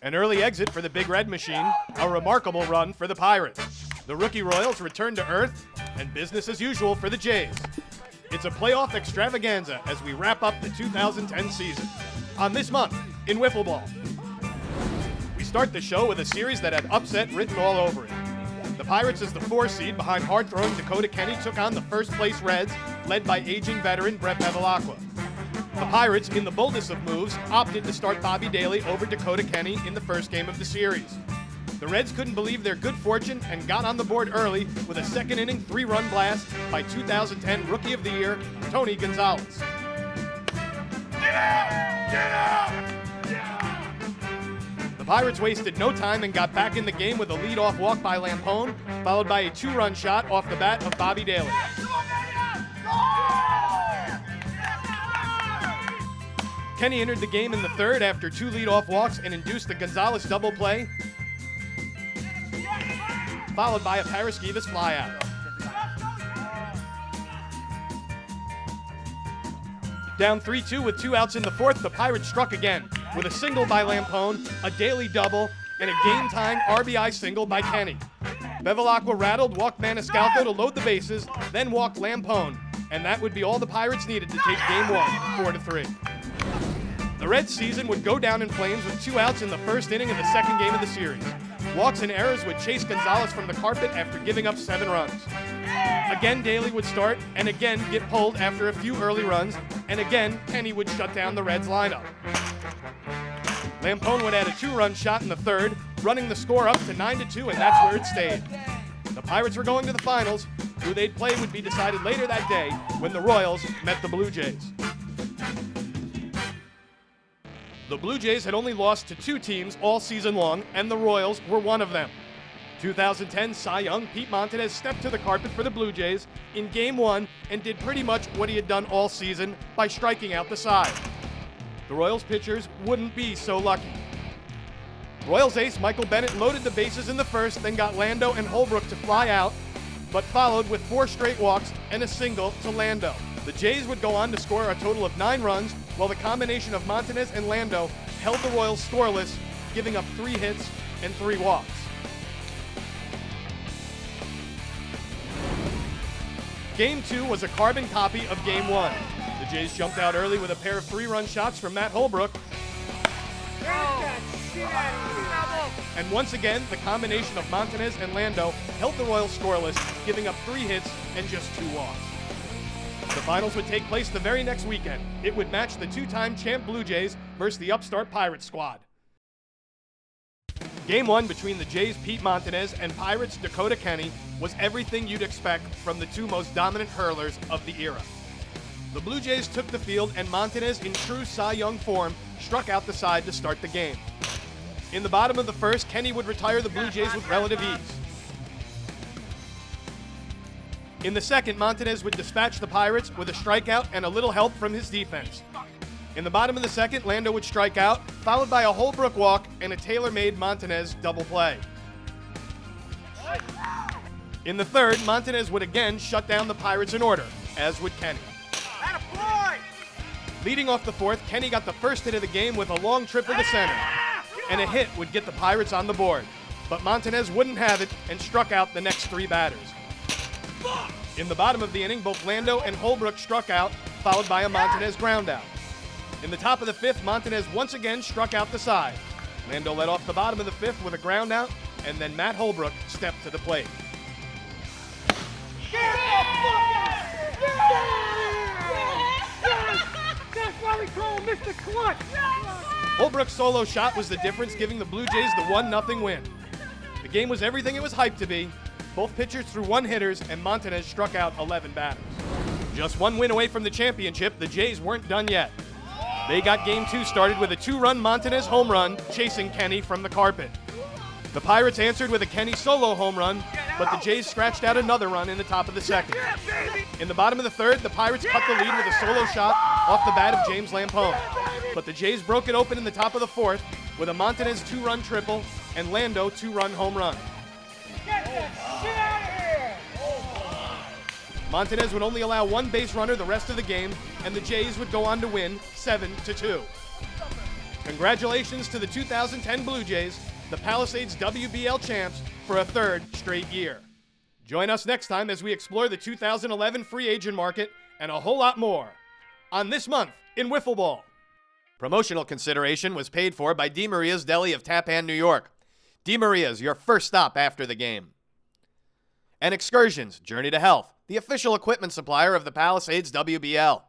An early exit for the Big Red Machine, a remarkable run for the Pirates. The rookie Royals return to earth, and business as usual for the Jays. It's a playoff extravaganza as we wrap up the 2010 season. On This Month in Wiffle Ball, we start the show with a series that had upset written all over it. The Pirates, as the 4 seed behind hard-throwing Dakota Kenny, took on the first-place Reds, led by aging veteran Brett Bevilacqua. The Pirates, in the boldest of moves, opted to start Bobby Daly over Dakota Kenny in the first game of the series. The Reds couldn't believe their good fortune and got on the board early with a second-inning 3-run blast by 2010 Rookie of the Year, Tony Gonzalez. Get out! Get out! The Pirates wasted no time and got back in the game with a lead-off walk by Lampone, followed by a 2-run shot off the bat of Bobby Daly. Kenny entered the game in the third after 2 lead-off walks and induced the Gonzalez double play, followed by a Paraskevas flyout. Down 3-2 with 2 outs in the fourth, the Pirates struck again with a single by Lampone, a Daly double, and a game-tying RBI single by Kenny. Bevilacqua rattled, walked Maniscalco to load the bases, then walked Lampone, and that would be all the Pirates needed to take Game 1, 4-3. The Reds' season would go down in flames with 2 outs in the first inning of the second game of the series. Walks and errors would chase Gonzalez from the carpet after giving up 7 runs. Again, Daly would start and again get pulled after a few early runs, and again, Kenny would shut down the Reds' lineup. Lampone would add a 2-run shot in the third, running the score up to 9-2, and that's where it stayed. The Pirates were going to the finals. Who they'd play would be decided later that day when the Royals met the Blue Jays. The Blue Jays had only lost to 2 teams all season long, and the Royals were one of them. 2010 Cy Young Pete Montanez stepped to the carpet for the Blue Jays in Game 1 and did pretty much what he had done all season by striking out the side. The Royals pitchers wouldn't be so lucky. Royals ace Michael Bennett loaded the bases in the first, then got Lando and Holbrook to fly out, but followed with 4 straight walks and a single to Lando. The Jays would go on to score a total of 9 runs, while the combination of Montanez and Lando held the Royals scoreless, giving up 3 hits and 3 walks. Game 2 was a carbon copy of Game 1. The Jays jumped out early with a pair of 3-run shots from Matt Holbrook. And once again, the combination of Montanez and Lando held the Royals scoreless, giving up 3 hits and just 2 walks. The finals would take place the very next weekend. It would match the 2-time champ Blue Jays versus the upstart Pirates squad. Game 1 between the Jays' Pete Montanez and Pirates' Dakota Kenny was everything you'd expect from the 2 most dominant hurlers of the era. The Blue Jays took the field, and Montanez, in true Cy Young form, struck out the side to start the game. In the bottom of the first, Kenny would retire the Blue Jays with relative ease. In the second, Montanez would dispatch the Pirates with a strikeout and a little help from his defense. In the bottom of the second, Lando would strike out, followed by a Holbrook walk and a tailor-made Montanez double play. In the third, Montanez would again shut down the Pirates in order, as would Kenny. Leading off the fourth, Kenny got the first hit of the game with a long triple to center, and a hit would get the Pirates on the board. But Montanez wouldn't have it and struck out the next 3 batters. In the bottom of the inning, both Lando and Holbrook struck out, followed by a Montanez groundout. In the top of the 5th, Montanez once again struck out the side. Lando led off the bottom of the 5th with a groundout, and then Matt Holbrook stepped to the plate. That's why we call him Mr. Clutch! Holbrook's solo shot was the difference, giving the Blue Jays the 1-0 win. The game was everything it was hyped to be. Both pitchers threw 1-hitters, and Montanez struck out 11 batters. Just 1 win away from the championship, the Jays weren't done yet. They got Game 2 started with a 2-run Montanez home run, chasing Kenny from the carpet. The Pirates answered with a Kenny solo home run, but the Jays scratched out another run in the top of the second. In the bottom of the third, the Pirates cut the lead with a solo shot off the bat of James Lampone. But the Jays broke it open in the top of the fourth with a Montanez 2-run triple and Lando 2-run home run. Montanez would only allow 1 base runner the rest of the game, and the Jays would go on to win 7-2. Congratulations to the 2010 Blue Jays, the Palisades WBL champs, for a third straight year. Join us next time as we explore the 2011 free agent market and a whole lot more on This Month in Wiffle Ball. Promotional consideration was paid for by Di Maria's Deli of Tappan, New York. Di Maria's, your first stop after the game. And Excursions, Journey to Health, the official equipment supplier of the Palisades WBL.